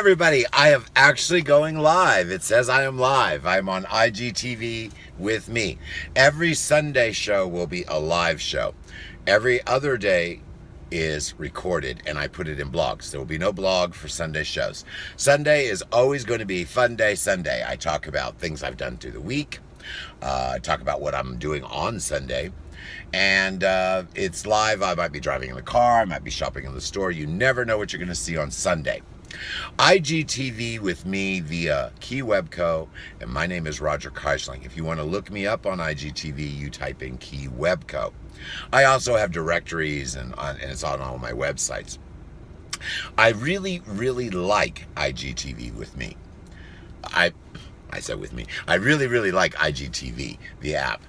everybody, I am actually going live. It says I am live. I'm on IGTV with me. Every Sunday show will be a live show. Every other day is recorded and I put it in blogs. There will be no blog for Sunday shows. Sunday is always going to be Fun Day Sunday. I talk about things I've done through the week. I talk about what I'm doing on Sunday. And it's live. I might be driving in the car. I might be shopping in the store. You never know what you're going to see on Sunday. IGTV with me via Keywebco, and my name is Roger Keisling. If you want to look me up on IGTV, you type in Keywebco. I also have directories, and it's on all my websites. I really, really like IGTV with me. I said with me. I really, really like IGTV, the app.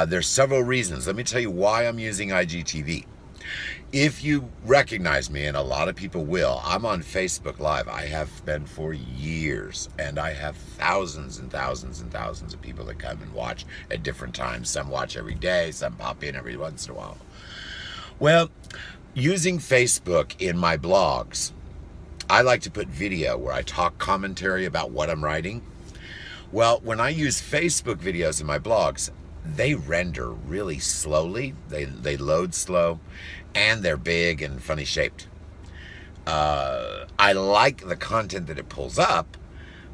There's several reasons. Let me tell you why I'm using IGTV. If you recognize me, and a lot of people will, I'm on Facebook Live. I have been for years, and I have thousands and thousands and thousands of people that come and watch at different times. Some watch every day, some pop in every once in a while. Well, using Facebook in my blogs, I like to put video where I talk commentary about what I'm writing. Well, when I use Facebook videos in my blogs, they render really slowly. They load slow, and they're big and funny shaped. I like the content that it pulls up,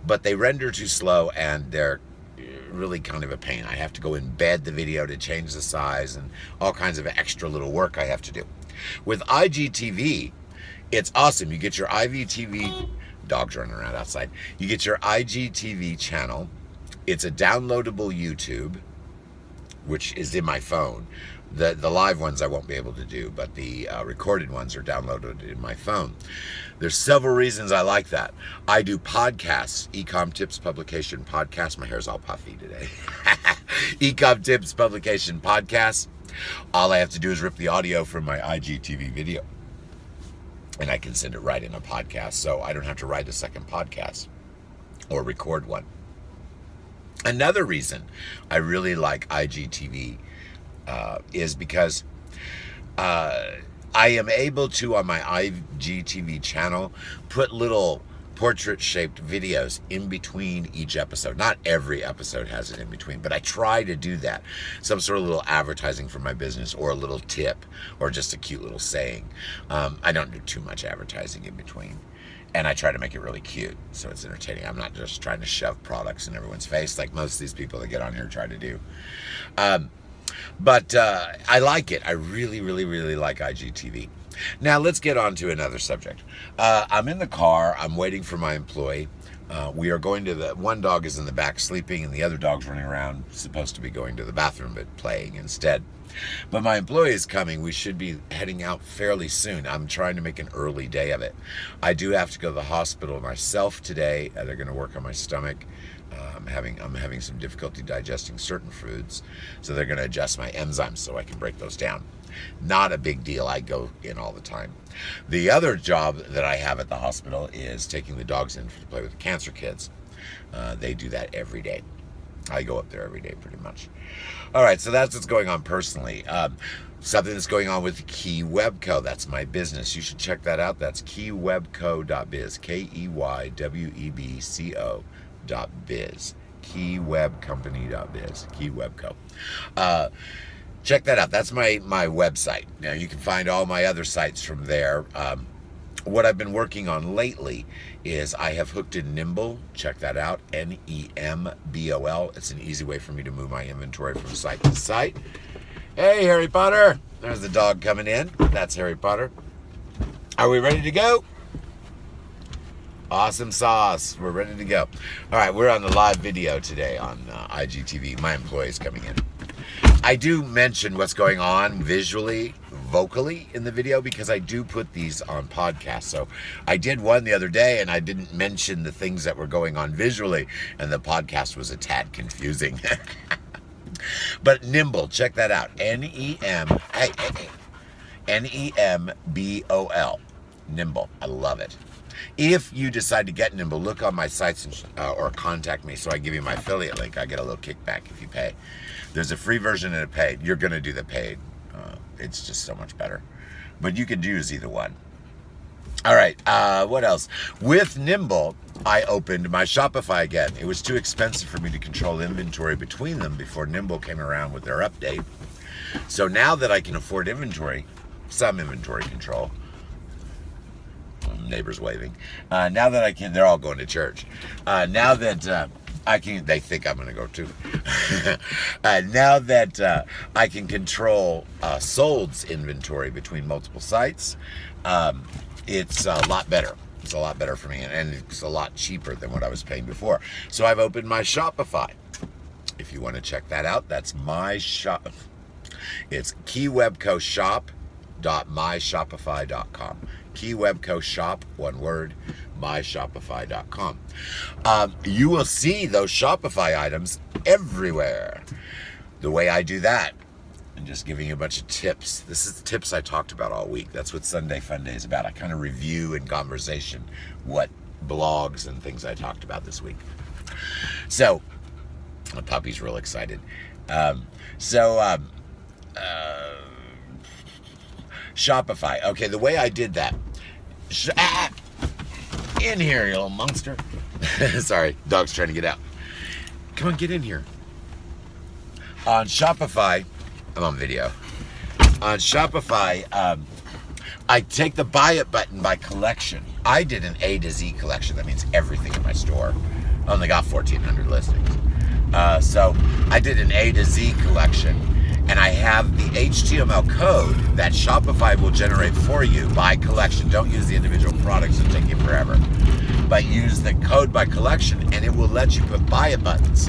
but they render too slow and they're really kind of a pain. I have to go embed the video to change the size and all kinds of extra little work I have to do. With IGTV, it's awesome. You get your IGTV, dogs running around outside. You get your IGTV channel. It's a downloadable YouTube, which is in my phone. The live ones I won't be able to do, but the recorded ones are downloaded in my phone. There's several reasons I like that. I do podcasts, Ecom Tips Publication Podcast. My hair's all puffy today. Ecom Tips Publication Podcast. All I have to do is rip the audio from my IGTV video, and I can send it right in a podcast, so I don't have to write a second podcast or record one. Another reason I really like IGTV is because I am able to, on my IGTV channel, put little portrait-shaped videos in between each episode. Not every episode has it in between, but I try to do that. Some sort of little advertising for my business, or a little tip, or just a cute little saying. I don't do too much advertising in between. And I try to make it really cute, so it's entertaining. I'm not just trying to shove products in everyone's face like most of these people that get on here try to do. But I like it. I really, really, really like IGTV. Now, let's get on to another subject. I'm in the car. I'm waiting for my employee. We are going to one dog is in the back sleeping, and the other dog's running around, supposed to be going to the bathroom, but playing instead. But my employee is coming. We should be heading out fairly soon. I'm trying to make an early day of it. I do have to go to the hospital myself today. They're going to work on my stomach. I'm having some difficulty digesting certain foods, so they're going to adjust my enzymes so I can break those down. Not a big deal. I go in all the time. The other job that I have at the hospital is taking the dogs in to play with the cancer kids. They do that every day. I go up there every day pretty much. All right, so that's what's going on personally. Something that's going on with Keywebco. That's my business. You should check that out. That's keywebco.biz. KEYWEBCO.biz. Keywebcompany.biz. Keywebco. Check that out. That's my website. Now, you can find all my other sites from there. What I've been working on lately is I have hooked in Nimble. Check that out. NEMBOL. It's an easy way for me to move my inventory from site to site. Hey, Harry Potter. There's the dog coming in. That's Harry Potter. Are we ready to go? Awesome sauce. We're ready to go. All right, we're on the live video today on IGTV. My employee's coming in. I do mention what's going on visually, vocally in the video, because I do put these on podcasts. So I did one the other day, and I didn't mention the things that were going on visually, and the podcast was a tad confusing. But Nimble, check that out. NEMBOL. Nimble. I love it. If you decide to get Nimble, look on my sites or contact me so I give you my affiliate link. I get a little kickback if you pay. There's a free version and a paid. You're going to do the paid. It's just so much better. But you could use either one. All right, what else? With Nimble, I opened my Shopify again. It was too expensive for me to control inventory between them before Nimble came around with their update. So now that I can afford inventory, some inventory control, neighbors waving. Now that I can, they're all going to church. Now that I can, they think I'm going to go too. Now that I can control sold's inventory between multiple sites, it's a lot better. It's a lot better for me, and it's a lot cheaper than what I was paying before. So I've opened my Shopify. If you want to check that out, that's my shop. It's Keywebco shop.myshopify.com. Keywebco shop, one word, myshopify.com. You will see those Shopify items everywhere. The way I do that, and just giving you a bunch of tips. This is the tips I talked about all week. That's what Sunday Fun Day is about. I kind of review in conversation what blogs and things I talked about this week. So, the puppy's real excited. Shopify. Okay, the way I did that. In here, you little monster. Sorry, dog's trying to get out. Come on, get in here. On Shopify, I'm on video. On Shopify, I take the buy it button by collection. I did an A to Z collection. That means everything in my store. I only got 1,400 listings. So I did an A to Z collection, and I have the HTML code that Shopify will generate for you by collection. Don't use the individual products, it'll take you forever. But use the code by collection, and it will let you put buy it buttons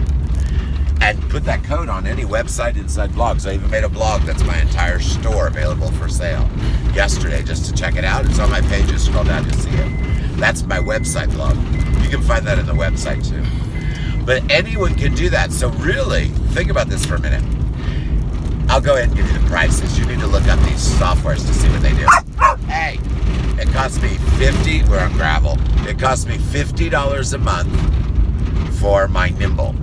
and put that code on any website inside blogs. I even made a blog that's my entire store available for sale yesterday just to check it out. It's on my page. Just scroll down to see it. That's my website blog. You can find that in the website too. But anyone can do that. So really, think about this for a minute. I'll go ahead and give you the prices. You need to look up these softwares to see what they do. Hey, it cost me we're on gravel. It cost me $50 a month for my Nimble.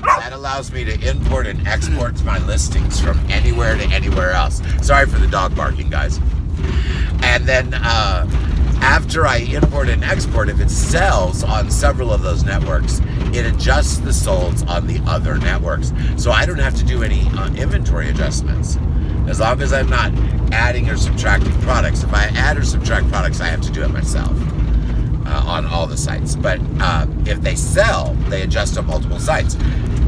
That allows me to import and export my listings from anywhere to anywhere else. Sorry for the dog barking, guys. And then after I import and export, if it sells on several of those networks, it adjusts the solds on the other networks. So I don't have to do any inventory adjustments. As long as I'm not adding or subtracting products. If I add or subtract products, I have to do it myself on all the sites. But if they sell, they adjust on multiple sites.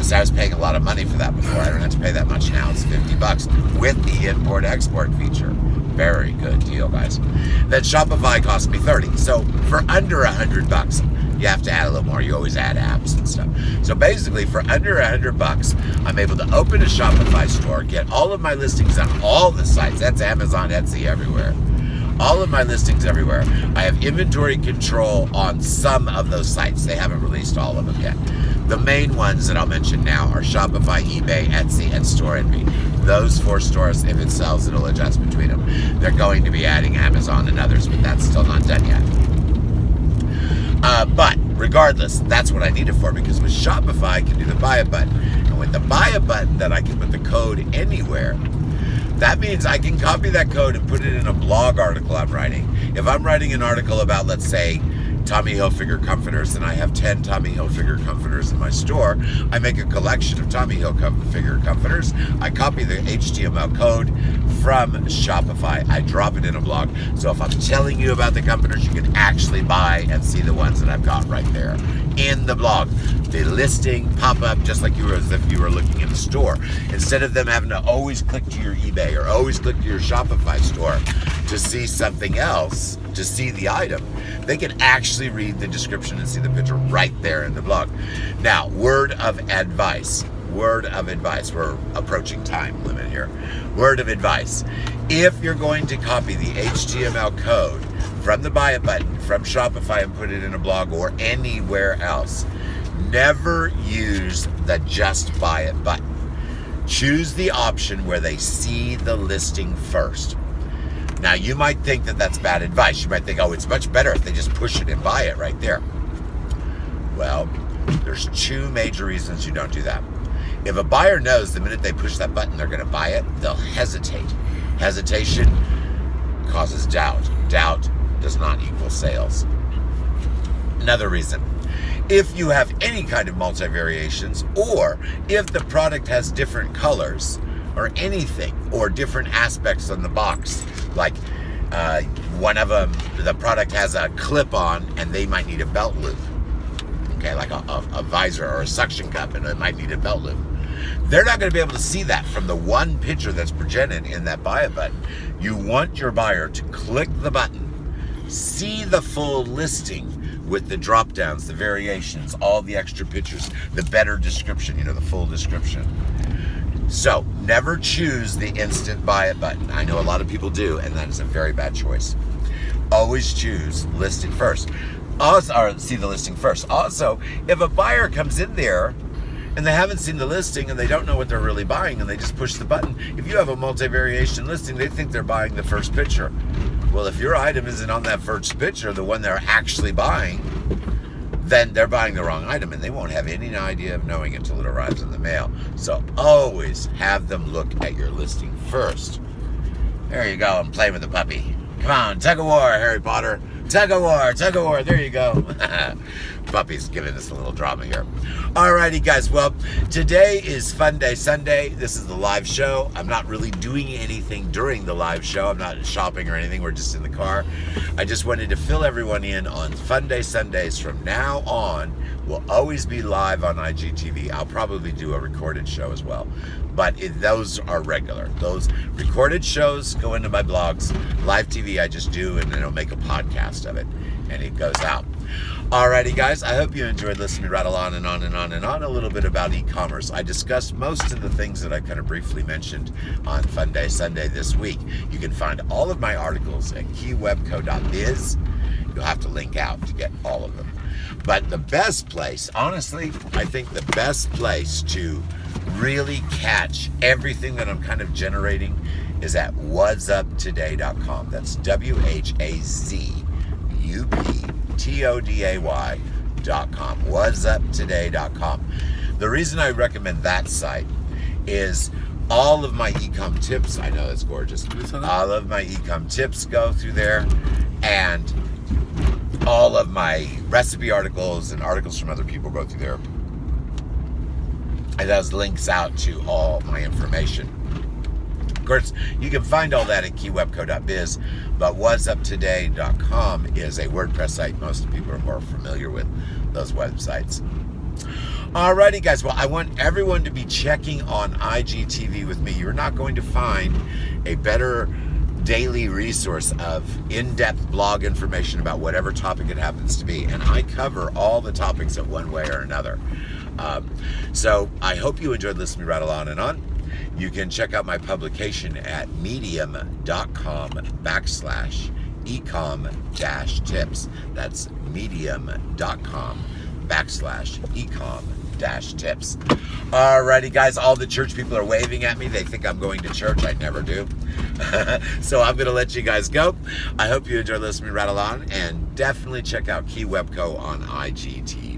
So I was paying a lot of money for that before. I don't have to pay that much now. It's $50 with the import-export feature. Very good deal, guys. Then Shopify cost me $30. So for under $100, you have to add a little more. You always add apps and stuff. So basically, for under $100, I'm able to open a Shopify store, get all of my listings on all the sites. That's Amazon, Etsy, everywhere. All of my listings everywhere. I have inventory control on some of those sites. They haven't released all of them yet. The main ones that I'll mention now are Shopify, eBay, Etsy, and Store Envy. Those 4 stores, if it sells, it'll adjust between them. They're going to be adding Amazon and others, but that's still not done yet. But regardless, that's what I need it for, because with Shopify, I can do the buy it button. And with the buy it button, then I can put the code anywhere. That means I can copy that code and put it in a blog article I'm writing. If I'm writing an article about, let's say, Tommy Hilfiger comforters, and I have 10 Tommy Hilfiger comforters in my store, I make a collection of Tommy Hilfiger comforters. I copy the HTML code from Shopify. I drop it in a blog. So if I'm telling you about the comforters, you can actually buy and see the ones that I've got right there in the blog. The listing pop up just like as if you were looking in the store. Instead of them having to always click to your eBay or always click to your Shopify store to see something else, to see the item, they can actually read the description and see the picture right there in the blog. Now, word of advice. We're approaching time limit here. Word of advice. If you're going to copy the HTML code from the buy it button from Shopify and put it in a blog or anywhere else, never use the just buy it button. Choose the option where they see the listing first. Now, you might think that that's bad advice. You might think, oh, it's much better if they just push it and buy it right there. Well, there's 2 major reasons you don't do that. If a buyer knows the minute they push that button they're going to buy it, they'll hesitate. Hesitation causes doubt. Doubt does not equal sales. Another reason, if you have any kind of multi-variations, or if the product has different colors or anything, or different aspects on the box, like one of them, the product has a clip on and they might need a belt loop, okay, like a visor or a suction cup, and it might need a belt loop. They're not going to be able to see that from the one picture that's presented in that buy it button. You want your buyer to click the button, see the full listing with the drop downs, the variations, all the extra pictures, the better description, the full description. So never choose the instant buy it button. I know a lot of people do, and that is a very bad choice. Always choose listing first. Also, or see the listing first. Also, if a buyer comes in there and they haven't seen the listing and they don't know what they're really buying and they just push the button, if you have a multi-variation listing, they think they're buying the first picture. Well, if your item isn't on that first picture, the one they're actually buying, then they're buying the wrong item, and they won't have any idea of knowing it until it arrives in the mail. So always have them look at your listing first. There you go. I'm playing with the puppy. Come on, tug of war, Harry Potter. Tug of war, tug of war. There you go. Puppy's giving us a little drama here. Alrighty, guys. Well, today is Fun Day Sunday. This is the live show. I'm not really doing anything during the live show. I'm not shopping or anything. We're just in the car. I just wanted to fill everyone in on Fun Day Sundays. From now on, we'll always be live on IGTV. I'll probably do a recorded show as well. But those are regular. Those recorded shows go into my blogs. Live TV I just do, and then I'll make a podcast of it, and it goes out. Alrighty, guys, I hope you enjoyed listening to me rattle on and on and on and on a little bit about e-commerce. I discussed most of the things that I kind of briefly mentioned on Fun Day Sunday this week. You can find all of my articles at keywebco.biz. You'll have to link out to get all of them. But the best place, honestly, I think the best place to really catch everything that I'm kind of generating is at whatsuptoday.com. That's WHAZUPTODAY.com. whatsuptoday.com. The reason I recommend that site is all of my e-com tips. I know that's gorgeous. All of my e-com tips go through there, and all of my recipe articles and articles from other people go through there. And those links out to all my information. Of course, you can find all that at keywebco.biz, but whatsuptoday.com is a WordPress site. Most people are more familiar with those websites. Alrighty, guys. Well, I want everyone to be checking on IGTV with me. You're not going to find a better daily resource of in-depth blog information about whatever topic it happens to be. And I cover all the topics in one way or another. So I hope you enjoyed listening to me rattle on and on. You can check out my publication at medium.com/ecom-tips. That's medium.com/ecom-tips. Alrighty, guys, all the church people are waving at me. They think I'm going to church. I never do. So I'm going to let you guys go. I hope you enjoyed listening to me rattle on, and definitely check out Keywebco on IGTV.